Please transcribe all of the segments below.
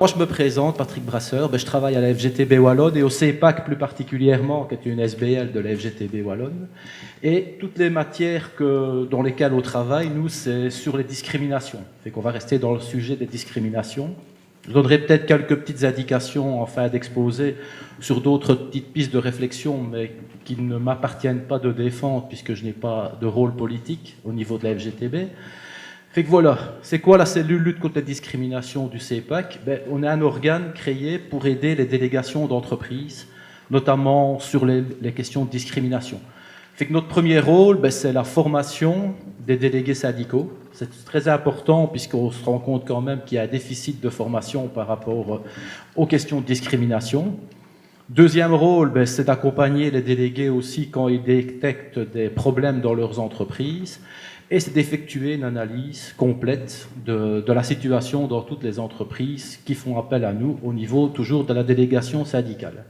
Moi, je me présente, Patrick Brasseur, je travaille à la FGTB Wallonne et au CEPAC plus particulièrement, qui est une SBL de la FGTB Wallonne. Et toutes les matières dans lesquelles on travaille, nous, c'est sur les discriminations. Fait qu'on va rester dans le sujet des discriminations. Je donnerai peut-être quelques petites indications en fin d'exposé sur d'autres petites pistes de réflexion, mais qui ne m'appartiennent pas de défendre puisque je n'ai pas de rôle politique au niveau de la FGTB. Fait que voilà, c'est quoi la cellule lutte contre la discrimination du CEPAC? On est un organe créé pour aider les délégations d'entreprises, notamment sur les questions de discrimination. Fait que notre premier rôle, c'est la formation des délégués syndicaux. C'est très important puisqu'on se rend compte quand même qu'il y a un déficit de formation par rapport aux questions de discrimination. Deuxième rôle, c'est d'accompagner les délégués aussi quand ils détectent des problèmes dans leurs entreprises. Et c'est d'effectuer une analyse complète de la situation dans toutes les entreprises qui font appel à nous au niveau toujours de la délégation syndicale.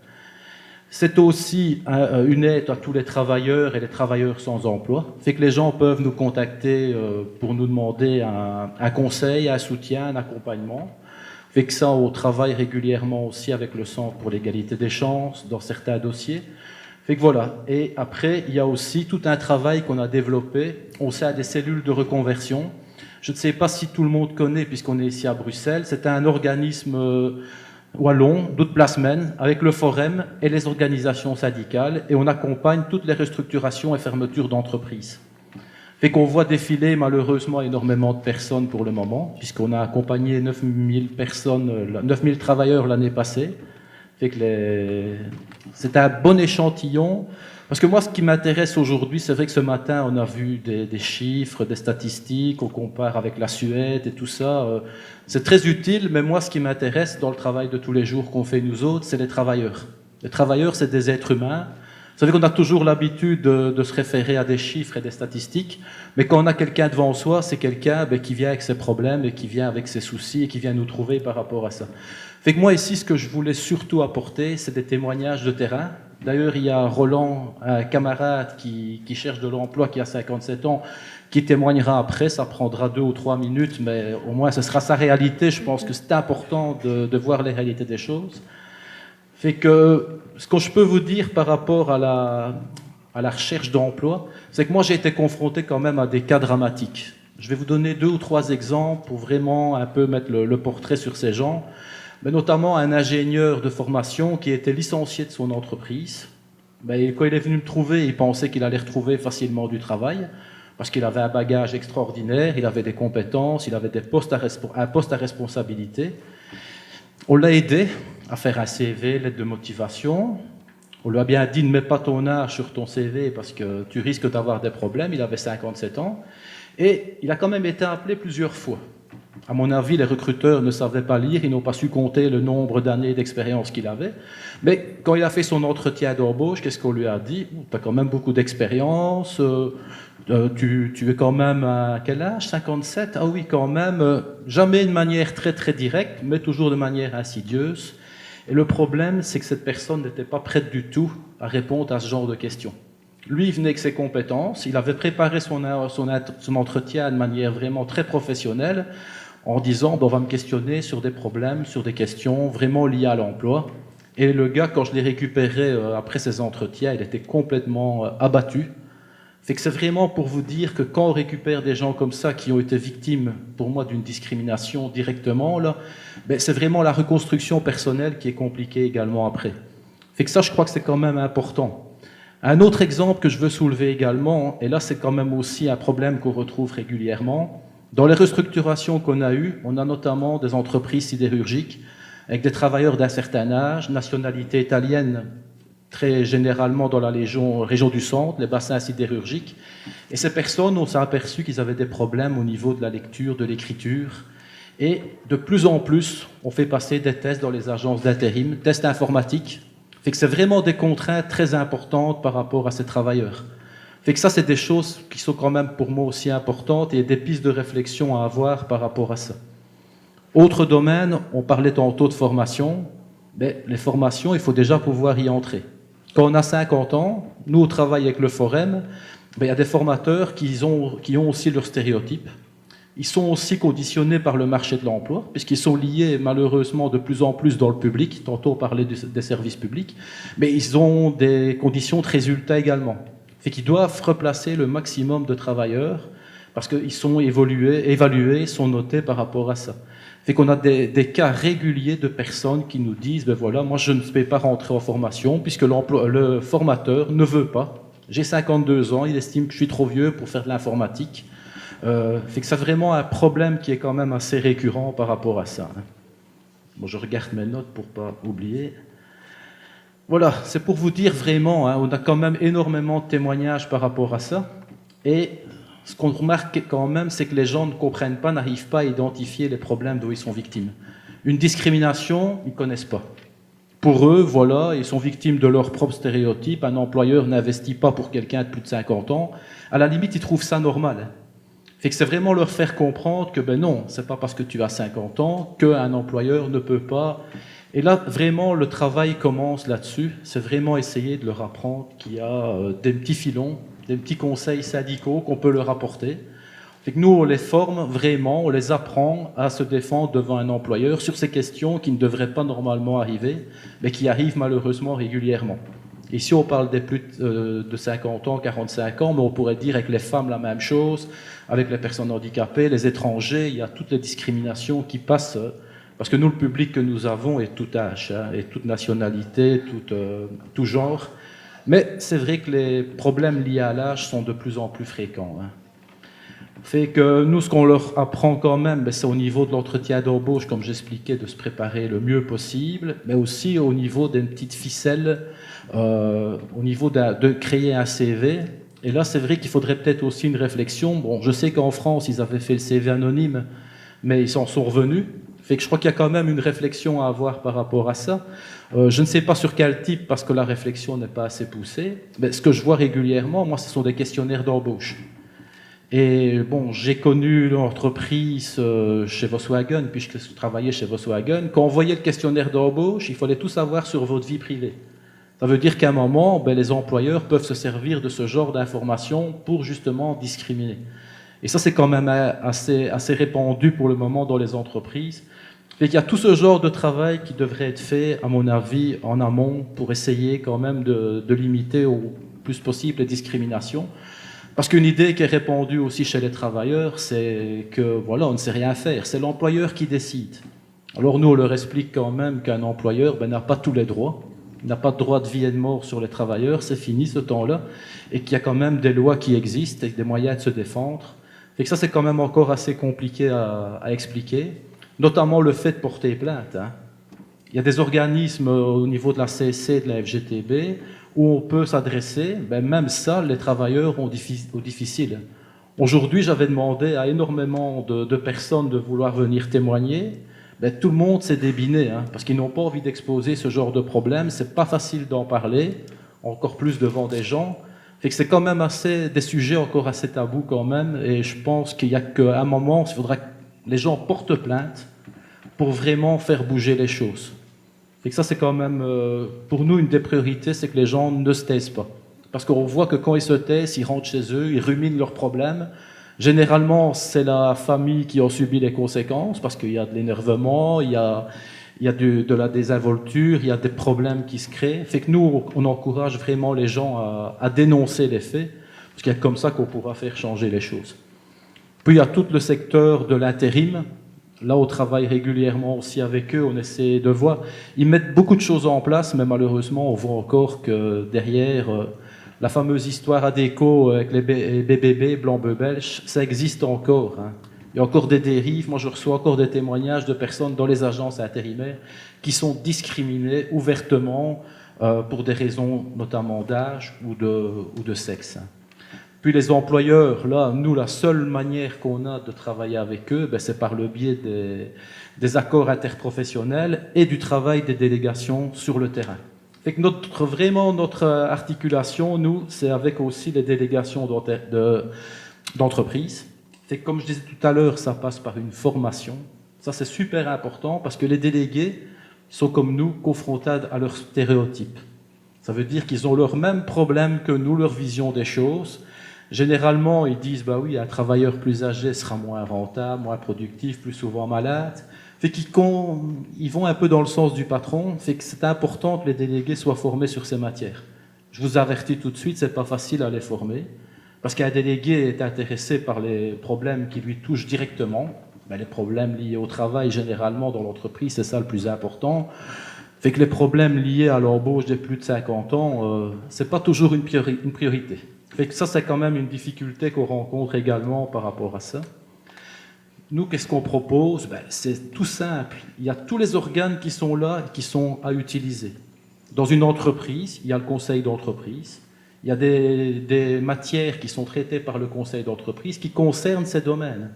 C'est aussi une aide à tous les travailleurs et les travailleurs sans emploi. Fait que les gens peuvent nous contacter pour nous demander un conseil, un soutien, un accompagnement. Fait que ça, on travaille régulièrement aussi avec le Centre pour l'égalité des chances dans certains dossiers. Fait que voilà. Et après, il y a aussi tout un travail qu'on a développé au sein des cellules de reconversion. Je ne sais pas si tout le monde connaît, puisqu'on est ici à Bruxelles. C'est un organisme wallon, d'Outplasmen, avec le Forum et les organisations syndicales. Et on accompagne toutes les restructurations et fermetures d'entreprises. Fait qu'on voit défiler malheureusement énormément de personnes pour le moment, puisqu'on a accompagné 9000 travailleurs l'année passée. C'est un bon échantillon. Parce que moi, ce qui m'intéresse aujourd'hui, c'est vrai que ce matin, on a vu des chiffres, des statistiques, on compare avec la Suède et tout ça. C'est très utile, mais moi, ce qui m'intéresse dans le travail de tous les jours qu'on fait nous autres, c'est les travailleurs. Les travailleurs, c'est des êtres humains. Vous savez qu'on a toujours l'habitude de se référer à des chiffres et des statistiques, mais quand on a quelqu'un devant soi, c'est quelqu'un qui vient avec ses problèmes et qui vient avec ses soucis et qui vient nous trouver par rapport à ça. Fait que moi ici, ce que je voulais surtout apporter, c'est des témoignages de terrain. D'ailleurs, il y a Roland, un camarade qui cherche de l'emploi, qui a 57 ans, qui témoignera après. Ça prendra 2 ou 3 minutes, mais au moins ce sera sa réalité. Je pense que c'est important de voir les réalités des choses. Fait que ce que je peux vous dire par rapport à la recherche d'emploi, c'est que moi j'ai été confronté quand même à des cas dramatiques. Je vais vous donner 2 ou 3 exemples pour vraiment un peu mettre le portrait sur ces gens. Mais notamment un ingénieur de formation qui était licencié de son entreprise. Quand il est venu me trouver, il pensait qu'il allait retrouver facilement du travail, parce qu'il avait un bagage extraordinaire, il avait des compétences, il avait un poste à responsabilité. On l'a aidé à faire un CV, lettre de motivation. On lui a bien dit, ne mets pas ton âge sur ton CV parce que tu risques d'avoir des problèmes. Il avait 57 ans. Et il a quand même été appelé plusieurs fois. À mon avis, les recruteurs ne savaient pas lire, ils n'ont pas su compter le nombre d'années d'expérience qu'il avait. Mais quand il a fait son entretien d'embauche, qu'est-ce qu'on lui a dit? Tu as quand même beaucoup d'expérience, tu es quand même à quel âge? 57? Ah oui, quand même. Jamais de manière très très directe, mais toujours de manière insidieuse. Et le problème, c'est que cette personne n'était pas prête du tout à répondre à ce genre de questions. Lui, il venait avec ses compétences, il avait préparé son entretien de manière vraiment très professionnelle, en disant on va me questionner sur des problèmes, sur des questions vraiment liées à l'emploi. Et le gars, quand je l'ai récupéré après ces entretiens, il était complètement abattu. Fait que c'est vraiment pour vous dire que quand on récupère des gens comme ça qui ont été victimes, pour moi, d'une discrimination directement, c'est vraiment la reconstruction personnelle qui est compliquée également après. Fait que ça, je crois que c'est quand même important. Un autre exemple que je veux soulever également, et là c'est quand même aussi un problème qu'on retrouve régulièrement, dans les restructurations qu'on a eues, on a notamment des entreprises sidérurgiques avec des travailleurs d'un certain âge, nationalité italienne, très généralement dans la région du centre, les bassins sidérurgiques. Et ces personnes, on s'est aperçu qu'ils avaient des problèmes au niveau de la lecture, de l'écriture. Et de plus en plus, on fait passer des tests dans les agences d'intérim, tests informatiques. Fait que c'est vraiment des contraintes très importantes par rapport à ces travailleurs. Fait que ça, c'est des choses qui sont quand même pour moi aussi importantes et des pistes de réflexion à avoir par rapport à ça. Autre domaine, on parlait tantôt de formation. Les formations, il faut déjà pouvoir y entrer. Quand on a 50 ans, nous, on travaille avec le Forum, il y a des formateurs qui ont aussi leurs stéréotypes. Ils sont aussi conditionnés par le marché de l'emploi, puisqu'ils sont liés malheureusement de plus en plus dans le public. Tantôt on parlait des services publics, mais ils ont des conditions de résultat également. Fait qu'ils doivent replacer le maximum de travailleurs, parce qu'ils sont évalués, sont notés par rapport à ça. Fait qu'on a des cas réguliers de personnes qui nous disent, ben voilà, moi je ne vais pas rentrer en formation, puisque le formateur ne veut pas. J'ai 52 ans, il estime que je suis trop vieux pour faire de l'informatique. Fait que c'est vraiment un problème qui est quand même assez récurrent par rapport à ça. Bon, je regarde mes notes pour pas oublier. Voilà, c'est pour vous dire vraiment, on a quand même énormément de témoignages par rapport à ça. Et ce qu'on remarque quand même, c'est que les gens ne comprennent pas, n'arrivent pas à identifier les problèmes dont ils sont victimes. Une discrimination, ils ne connaissent pas. Pour eux, voilà, ils sont victimes de leurs propres stéréotypes. Un employeur n'investit pas pour quelqu'un de plus de 50 ans. À la limite, ils trouvent ça normal. Fait que c'est vraiment leur faire comprendre que ben non, c'est pas parce que tu as 50 ans qu'un employeur ne peut pas. Et là, vraiment, le travail commence là-dessus. C'est vraiment essayer de leur apprendre qu'il y a des petits filons, des petits conseils syndicaux qu'on peut leur apporter. Fait que nous, on les forme vraiment, on les apprend à se défendre devant un employeur sur ces questions qui ne devraient pas normalement arriver, mais qui arrivent malheureusement régulièrement. Ici, on parle des plus de 50 ans, 45 ans, mais on pourrait dire avec les femmes la même chose, avec les personnes handicapées, les étrangers, il y a toutes les discriminations qui passent, parce que nous, le public que nous avons est tout âge, et toute nationalité, tout genre. Mais c'est vrai que les problèmes liés à l'âge sont de plus en plus fréquents. Fait que nous, ce qu'on leur apprend quand même, c'est au niveau de l'entretien d'embauche, comme j'expliquais, de se préparer le mieux possible, mais aussi au niveau d'une petite ficelle, au niveau de créer un CV. Et là, c'est vrai qu'il faudrait peut-être aussi une réflexion. Bon, je sais qu'en France, ils avaient fait le CV anonyme, mais ils s'en sont revenus. Fait que je crois qu'il y a quand même une réflexion à avoir par rapport à ça. Je ne sais pas sur quel type, parce que la réflexion n'est pas assez poussée. Mais ce que je vois régulièrement, moi, ce sont des questionnaires d'embauche. Et bon, j'ai connu l'entreprise chez Volkswagen, puisque je travaillais chez Volkswagen. Quand on voyait le questionnaire d'embauche, il fallait tout savoir sur votre vie privée. Ça veut dire qu'à un moment, les employeurs peuvent se servir de ce genre d'informations pour justement discriminer. Et ça, c'est quand même assez répandu pour le moment dans les entreprises. Et il y a tout ce genre de travail qui devrait être fait, à mon avis, en amont, pour essayer quand même de limiter au plus possible les discriminations. Parce qu'une idée qui est répandue aussi chez les travailleurs, c'est que voilà, on ne sait rien faire, c'est l'employeur qui décide. Alors nous, on leur explique quand même qu'un employeur n'a pas tous les droits, n'a pas de droit de vie et de mort sur les travailleurs, c'est fini ce temps-là, et qu'il y a quand même des lois qui existent et des moyens de se défendre. Et que ça, c'est quand même encore assez compliqué à expliquer, notamment le fait de porter plainte. Il y a des organismes au niveau de la CSC, de la FGTB, où on peut s'adresser, même ça, les travailleurs ont difficile. Aujourd'hui, j'avais demandé à énormément de personnes de vouloir venir témoigner. Tout le monde s'est débiné, parce qu'ils n'ont pas envie d'exposer ce genre de problème. C'est pas facile d'en parler, encore plus devant des gens. Fait que c'est quand même des sujets encore assez tabous quand même. Et je pense qu'il n'y a qu'à un moment, il faudra que les gens portent plainte pour vraiment faire bouger les choses. Et que ça, c'est quand même, pour nous, une des priorités, c'est que les gens ne se taisent pas. Parce qu'on voit que quand ils se taisent, ils rentrent chez eux, ils ruminent leurs problèmes. Généralement, c'est la famille qui en subit les conséquences, parce qu'il y a de l'énervement, il y a de la désinvolture, il y a des problèmes qui se créent. Fait que nous, on encourage vraiment les gens à dénoncer les faits, parce qu'il y a comme ça qu'on pourra faire changer les choses. Puis il y a tout le secteur de l'intérim. Là, on travaille régulièrement aussi avec eux, on essaie de voir. Ils mettent beaucoup de choses en place, mais malheureusement, on voit encore que derrière, la fameuse histoire ADECO avec les BBB, blanc-bœuf belge, ça existe encore. Il y a encore des dérives. Moi, je reçois encore des témoignages de personnes dans les agences intérimaires qui sont discriminées ouvertement pour des raisons notamment d'âge ou de sexe. Puis les employeurs, là, nous, la seule manière qu'on a de travailler avec eux, c'est par le biais des accords interprofessionnels et du travail des délégations sur le terrain. Fait que notre articulation, nous, c'est avec aussi les délégations d'entreprises. Fait que, comme je disais tout à l'heure, ça passe par une formation. Ça, c'est super important parce que les délégués sont comme nous confrontés à leurs stéréotypes. Ça veut dire qu'ils ont leurs mêmes problèmes que nous, leur vision des choses. Généralement, ils disent, bah oui, un travailleur plus âgé sera moins rentable, moins productif, plus souvent malade. Fait qu'ils ils vont un peu dans le sens du patron, fait que c'est important que les délégués soient formés sur ces matières. Je vous avertis tout de suite, c'est pas facile à les former, parce qu'un délégué est intéressé par les problèmes qui lui touchent directement. Ben, les problèmes liés au travail, généralement, dans l'entreprise, c'est ça le plus important. Fait que les problèmes liés à l'embauche des plus de 50 ans, c'est pas toujours une priorité. Fait que ça, c'est quand même une difficulté qu'on rencontre également par rapport à ça. Nous, qu'est-ce qu'on propose? Ben, c'est tout simple. Il y a tous les organes qui sont là, qui sont à utiliser. Dans une entreprise, il y a le conseil d'entreprise. Il y a des matières qui sont traitées par le conseil d'entreprise qui concernent ces domaines.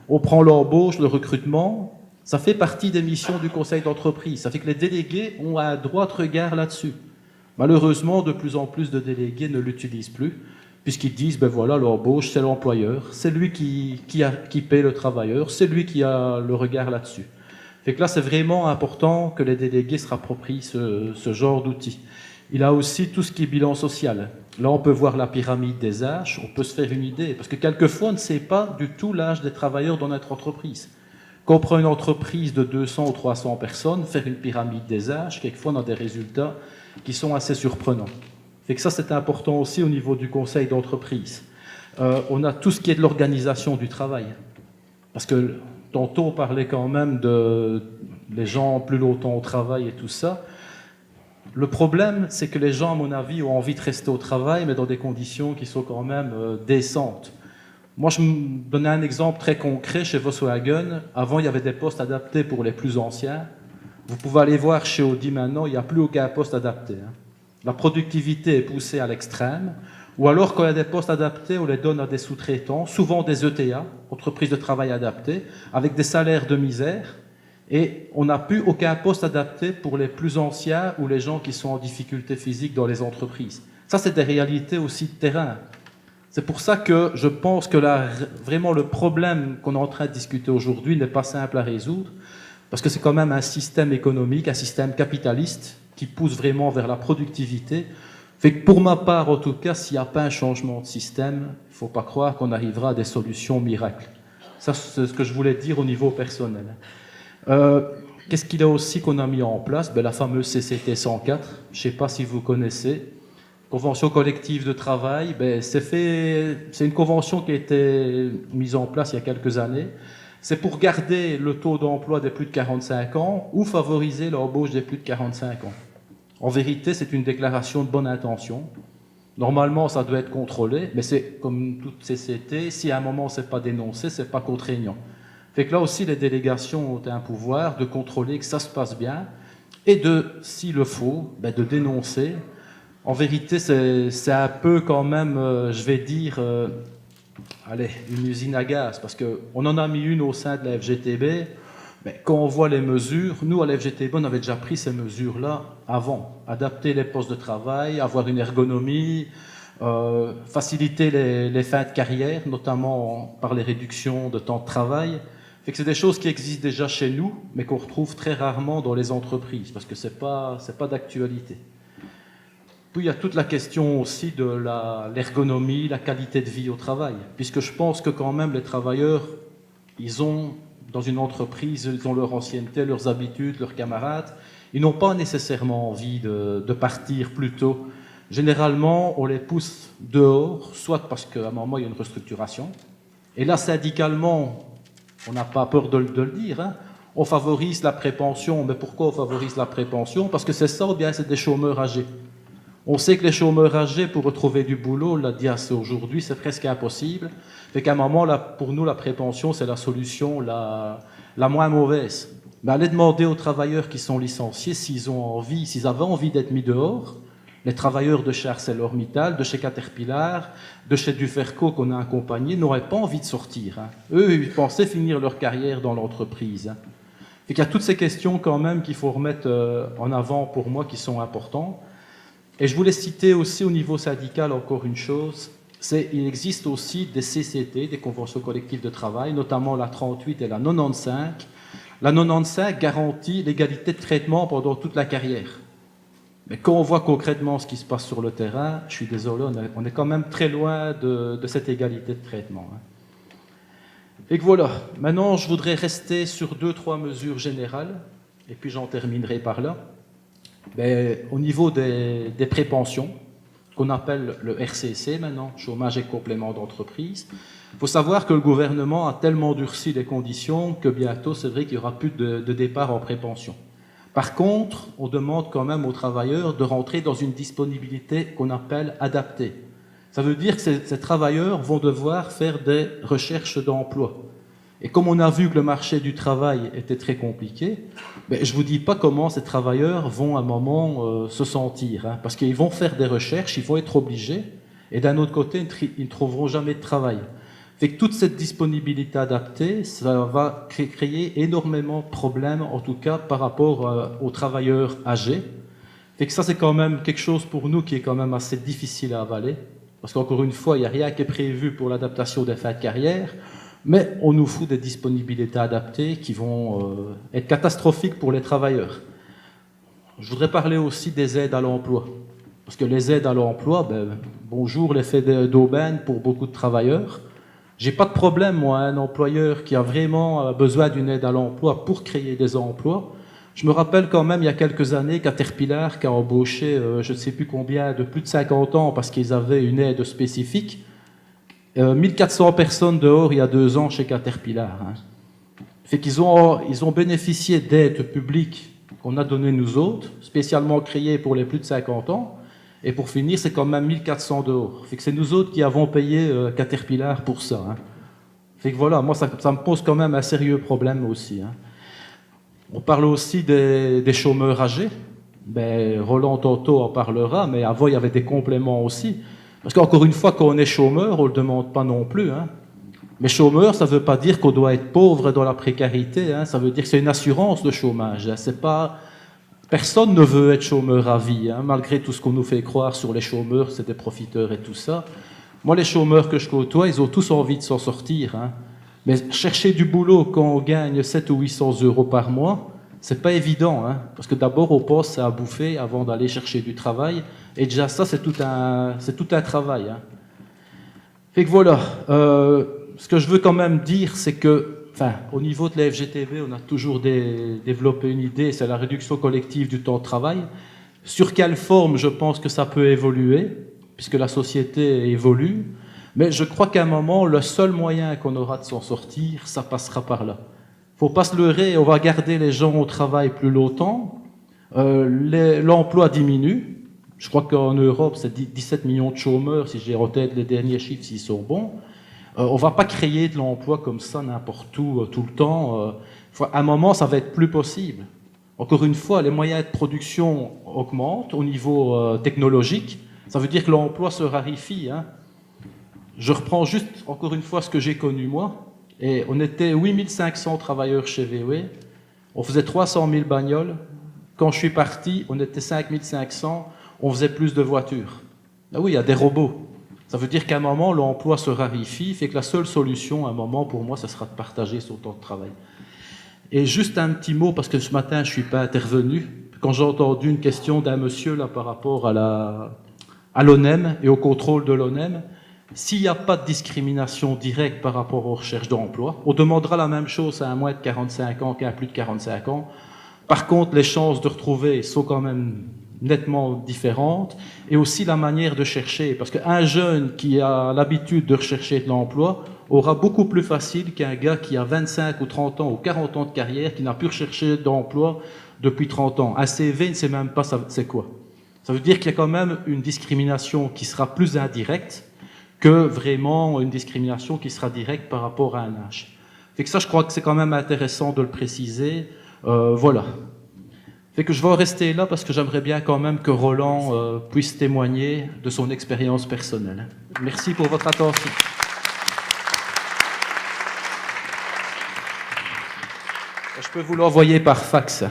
On prend l'embauche, le recrutement, ça fait partie des missions du conseil d'entreprise. Ça fait que les délégués ont un droit de regard là-dessus. Malheureusement, de plus en plus de délégués ne l'utilisent plus, puisqu'ils disent, ben voilà, l'embauche, c'est l'employeur, c'est lui qui paie le travailleur, c'est lui qui a le regard là-dessus. Fait que là, c'est vraiment important que les délégués se rapproprient ce genre d'outils. Il a aussi tout ce qui est bilan social. Là, on peut voir la pyramide des âges, on peut se faire une idée, parce que quelquefois, on ne sait pas du tout l'âge des travailleurs dans notre entreprise. Quand on prend une entreprise de 200 ou 300 personnes, faire une pyramide des âges, quelquefois, on a des résultats qui sont assez surprenants. Fait que ça, c'est important aussi au niveau du conseil d'entreprise. On a tout ce qui est de l'organisation du travail. Parce que tantôt, on parlait quand même de les gens plus longtemps au travail et tout ça. Le problème, c'est que les gens, à mon avis, ont envie de rester au travail, mais dans des conditions qui sont quand même décentes. Moi, je me donnais un exemple très concret chez Volkswagen. Avant, il y avait des postes adaptés pour les plus anciens. Vous pouvez aller voir chez Audi maintenant, il n'y a plus aucun poste adapté. La productivité est poussée à l'extrême. Ou alors, quand il y a des postes adaptés, on les donne à des sous-traitants, souvent des ETA, entreprises de travail adaptées, avec des salaires de misère. Et on n'a plus aucun poste adapté pour les plus anciens ou les gens qui sont en difficulté physique dans les entreprises. Ça, c'est des réalités aussi de terrain. C'est pour ça que je pense que vraiment le problème qu'on est en train de discuter aujourd'hui n'est pas simple à résoudre, parce que c'est quand même un système économique, un système capitaliste qui pousse vraiment vers la productivité. Fait que pour ma part, en tout cas, s'il n'y a pas un changement de système, il ne faut pas croire qu'on arrivera à des solutions miracles. Ça, c'est ce que je voulais dire au niveau personnel. Qu'est-ce qu'il y a aussi qu'on a mis en place? La fameuse CCT 104, je ne sais pas si vous connaissez. Convention collective de travail, c'est une convention qui a été mise en place il y a quelques années. C'est pour garder le taux d'emploi des plus de 45 ans ou favoriser l'embauche des plus de 45 ans. En vérité, c'est une déclaration de bonne intention. Normalement, ça doit être contrôlé, mais c'est comme toute CCT, si à un moment ce n'est pas dénoncé, ce n'est pas contraignant. Fait que là aussi, les délégations ont un pouvoir de contrôler que ça se passe bien et de, s'il le faut, de dénoncer. En vérité, c'est un peu quand même, je vais dire, une usine à gaz, parce qu'on en a mis une au sein de la FGTB. Mais quand on voit les mesures, nous à la FGTB, on avait déjà pris ces mesures-là avant. Adapter les postes de travail, avoir une ergonomie, faciliter les fins de carrière, notamment par les réductions de temps de travail. Fait que c'est des choses qui existent déjà chez nous, mais qu'on retrouve très rarement dans les entreprises, parce que c'est pas d'actualité. Puis il y a toute la question aussi de l'ergonomie, la qualité de vie au travail, puisque je pense que quand même les travailleurs, ils ont, dans une entreprise, ils ont leur ancienneté, leurs habitudes, leurs camarades, ils n'ont pas nécessairement envie de partir plus tôt. Généralement, on les pousse dehors, soit parce qu'à un moment, il y a une restructuration, et là, syndicalement, on n'a pas peur de le dire, on favorise la prépension. Mais pourquoi on favorise la prépension? Parce que c'est ça, ou bien c'est des chômeurs âgés. On sait que les chômeurs âgés, pour retrouver du boulot, on l'a dit assez aujourd'hui, c'est presque impossible. Fait qu'à un moment, là, pour nous, la prépension, c'est la solution la moins mauvaise. Mais allez demander aux travailleurs qui sont licenciés s'ils avaient envie d'être mis dehors. Les travailleurs de chez ArcelorMittal, de chez Caterpillar, de chez Duferco qu'on a accompagné n'auraient pas envie de sortir. Eux, ils pensaient finir leur carrière dans l'entreprise. Fait qu'il y a toutes ces questions quand même qu'il faut remettre en avant pour moi qui sont importantes. Et je voulais citer aussi au niveau syndical encore une chose, il existe aussi des CCT, des conventions collectives de travail, notamment la 38 et la 95. La 95 garantit l'égalité de traitement pendant toute la carrière. Mais quand on voit concrètement ce qui se passe sur le terrain, je suis désolé, on est quand même très loin de cette égalité de traitement. Et que voilà, maintenant je voudrais rester sur 2-3 mesures générales, et puis j'en terminerai par là. Mais au niveau des prépensions, qu'on appelle le RCC maintenant, chômage et complément d'entreprise, il faut savoir que le gouvernement a tellement durci les conditions que bientôt, c'est vrai qu'il n'y aura plus de départ en prépension. Par contre, on demande quand même aux travailleurs de rentrer dans une disponibilité qu'on appelle adaptée. Ça veut dire que ces travailleurs vont devoir faire des recherches d'emploi. Et comme on a vu que le marché du travail était très compliqué, je ne vous dis pas comment ces travailleurs vont à un moment se sentir, hein, parce qu'ils vont faire des recherches, ils vont être obligés, et d'un autre côté, ils ne trouveront jamais de travail. Fait que toute cette disponibilité adaptée, ça va créer énormément de problèmes, en tout cas par rapport aux travailleurs âgés. Fait que ça, c'est quand même quelque chose pour nous qui est quand même assez difficile à avaler, parce qu'encore une fois, il n'y a rien qui est prévu pour l'adaptation des fins de carrière, mais on nous fout des disponibilités adaptées qui vont être catastrophiques pour les travailleurs. Je voudrais parler aussi des aides à l'emploi, parce que les aides à l'emploi, bonjour l'effet d'aubaine pour beaucoup de travailleurs. J'ai pas de problème, moi, un employeur qui a vraiment besoin d'une aide à l'emploi pour créer des emplois. Je me rappelle quand même, il y a quelques années, Caterpillar qui a embauché, je ne sais plus combien, de plus de 50 ans parce qu'ils avaient une aide spécifique. 1400 personnes dehors il y a 2 ans chez Caterpillar. Hein. Fait qu'ils ont bénéficié d'aides publiques qu'on a données nous autres, spécialement créées pour les plus de 50 ans. Et pour finir, c'est quand même 1400 dehors. Fait que c'est nous autres qui avons payé Caterpillar pour ça. Hein. Fait que voilà, moi, ça me pose quand même un sérieux problème aussi. Hein. On parle aussi des chômeurs âgés. Roland tantôt en parlera, mais avant, il y avait des compléments aussi. Parce qu'encore une fois, quand on est chômeur, on ne le demande pas non plus. Hein. Mais chômeur, ça ne veut pas dire qu'on doit être pauvre dans la précarité. Hein. Ça veut dire que c'est une assurance de chômage. Hein. C'est pas... Personne ne veut être chômeur à vie, hein, malgré tout ce qu'on nous fait croire sur les chômeurs, c'est des profiteurs et tout ça. Moi, les chômeurs que je côtoie, ils ont tous envie de s'en sortir. Hein. Mais chercher du boulot quand on gagne 700 ou 800 euros par mois, c'est pas évident. Hein, parce que d'abord, on pense à bouffer avant d'aller chercher du travail. Et déjà, ça, c'est tout un travail. Hein. Fait que voilà. Ce que je veux quand même dire, c'est que au niveau de la FGTB, on a toujours développé une idée, c'est la réduction collective du temps de travail. Sur quelle forme, je pense que ça peut évoluer, puisque la société évolue. Mais je crois qu'à un moment, le seul moyen qu'on aura de s'en sortir, ça passera par là. Faut pas se leurrer, on va garder les gens au travail plus longtemps. L'emploi diminue. Je crois qu'en Europe, c'est 17 millions de chômeurs, si j'ai en tête les derniers chiffres, s'ils sont bons. On ne va pas créer de l'emploi comme ça n'importe où, tout le temps. À un moment, ça va être plus possible. Encore une fois, les moyens de production augmentent au niveau technologique. Ça veut dire que l'emploi se raréfie. Hein. Je reprends juste, encore une fois, ce que j'ai connu moi. Et on était 8500 travailleurs chez VW. On faisait 300 000 bagnoles. Quand je suis parti, on était 5500. On faisait plus de voitures. Ah oui, il y a des robots. Ça veut dire qu'à un moment, l'emploi se raréfie, fait que la seule solution, à un moment, pour moi, ce sera de partager son temps de travail. Et juste un petit mot, parce que ce matin, je ne suis pas intervenu. Quand j'ai entendu une question d'un monsieur là, par rapport à l'ONEM et au contrôle de l'ONEM, s'il n'y a pas de discrimination directe par rapport aux recherches d'emploi, on demandera la même chose à un moins de 45 ans qu'à un plus de 45 ans. Par contre, les chances de retrouver sont quand même nettement différentes, et aussi la manière de chercher, parce qu'un jeune qui a l'habitude de rechercher de l'emploi aura beaucoup plus facile qu'un gars qui a 25 ou 30 ans ou 40 ans de carrière, qui n'a pu rechercher d'emploi depuis 30 ans. Un CV ne sait même pas c'est quoi. Ça veut dire qu'il y a quand même une discrimination qui sera plus indirecte que vraiment une discrimination qui sera directe par rapport à un âge. Fait que ça, je crois que c'est quand même intéressant de le préciser. Voilà. Fait que je vais en rester là parce que j'aimerais bien quand même que Roland puisse témoigner de son expérience personnelle. Merci pour votre attention. Je peux vous l'envoyer par fax.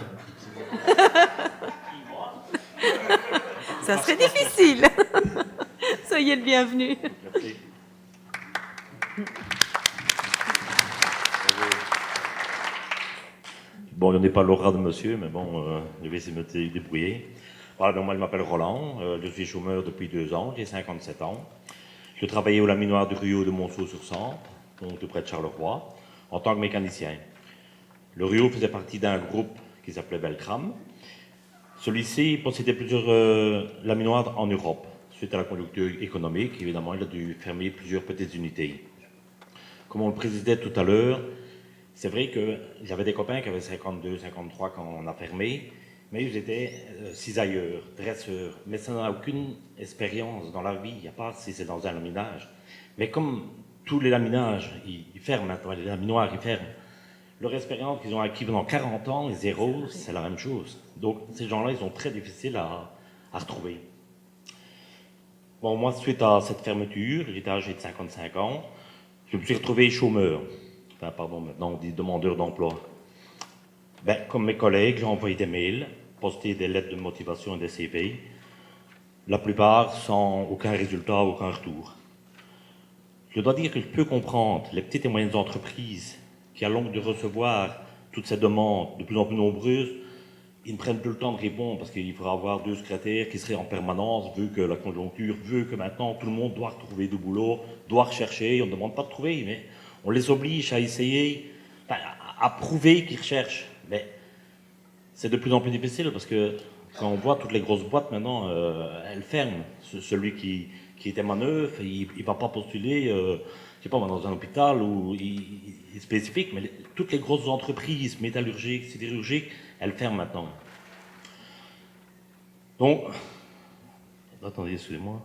Ça serait difficile. Soyez le bienvenu. Merci. Bon, on n'est pas l'aura de monsieur, mais bon, je vais essayer de me débrouiller. Voilà, donc moi je m'appelle Roland, je suis chômeur depuis 2 ans, j'ai 57 ans. Je travaillais au laminoir du Ruau de Monceau-sur-Sambre, donc tout près de Charleroi, en tant que mécanicien. Le Ruau faisait partie d'un groupe qui s'appelait Beltram. Celui-ci possédait plusieurs laminoirs en Europe. Suite à la conjoncture économique, évidemment, il a dû fermer plusieurs petites unités. Comme on le précisait tout à l'heure, c'est vrai que j'avais des copains qui avaient 52, 53 quand on a fermé, mais ils étaient cisailleurs, dresseurs. Mais ça n'a aucune expérience dans la vie, à part si c'est dans un laminage. Mais comme tous les laminages, ils ferment maintenant, les laminoirs, ils ferment. Leur expérience qu'ils ont acquis pendant 40 ans, et zéro, c'est la même chose. Donc ces gens-là, ils sont très difficiles à retrouver. Bon, moi, suite à cette fermeture, j'étais âgé de 55 ans, je me suis retrouvé chômeur. Enfin, pardon, maintenant on dit demandeur d'emploi. Ben, comme mes collègues, j'ai envoyé des mails, posté des lettres de motivation et des CV, la plupart sans aucun résultat, aucun retour. Je dois dire que je peux comprendre les petites et moyennes entreprises qui, à longue de recevoir toutes ces demandes de plus en plus nombreuses, ils ne prennent plus le temps de répondre parce qu'il faudra avoir 2 secrétaires qui seraient en permanence, vu que la conjoncture veut que maintenant tout le monde doit retrouver du boulot, doit rechercher. On ne demande pas de trouver, mais on les oblige à essayer, à prouver qu'ils recherchent. Mais c'est de plus en plus difficile parce que quand on voit toutes les grosses boîtes maintenant, elles ferment. Celui qui était manœuvre, il ne va pas postuler, je sais pas, dans un hôpital où il est spécifique, mais toutes les grosses entreprises métallurgiques, sidérurgiques, elles ferment maintenant. Donc, attendez, excusez-moi.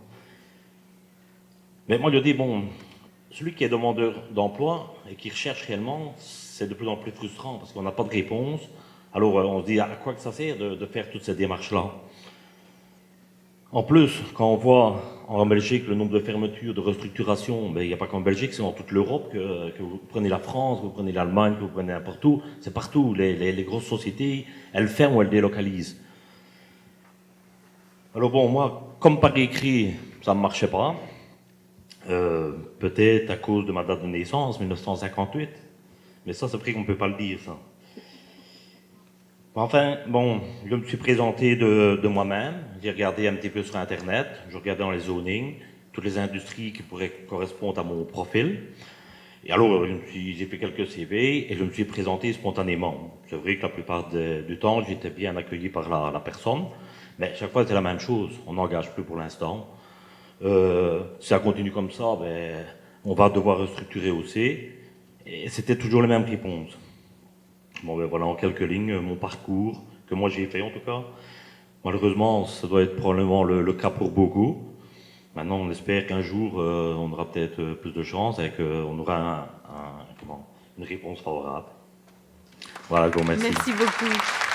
Mais moi, je dis, bon, celui qui est demandeur d'emploi et qui recherche réellement, c'est de plus en plus frustrant parce qu'on n'a pas de réponse. Alors, on se dit, à quoi que ça sert de faire toutes ces démarches-là? En plus, quand on voit en Belgique le nombre de fermetures, de restructurations, ben, il n'y a pas qu'en Belgique, c'est dans toute l'Europe, que vous prenez la France, que vous prenez l'Allemagne, que vous prenez n'importe où, c'est partout. Les grosses sociétés, elles ferment ou elles délocalisent. Alors bon, moi, comme par écrit, ça ne marchait pas. Peut-être à cause de ma date de naissance, 1958. Mais ça, c'est vrai qu'on ne peut pas le dire, ça. Enfin, bon, je me suis présenté de moi-même, j'ai regardé un petit peu sur Internet, je regardais dans les zonings, toutes les industries qui pourraient correspondre à mon profil. Et alors, j'ai fait quelques CV et je me suis présenté spontanément. C'est vrai que la plupart du temps, j'étais bien accueilli par la personne, mais chaque fois, c'était la même chose. On n'engage plus pour l'instant. Si ça continue comme ça, ben, on va devoir restructurer aussi. Et c'était toujours les mêmes réponses. Bon, ben voilà, en quelques lignes, mon parcours, que moi j'ai fait en tout cas. Malheureusement, ça doit être probablement le cas pour beaucoup. Maintenant, on espère qu'un jour, on aura peut-être plus de chance et qu'on aura une réponse favorable. Voilà, je vous remercie. Merci beaucoup.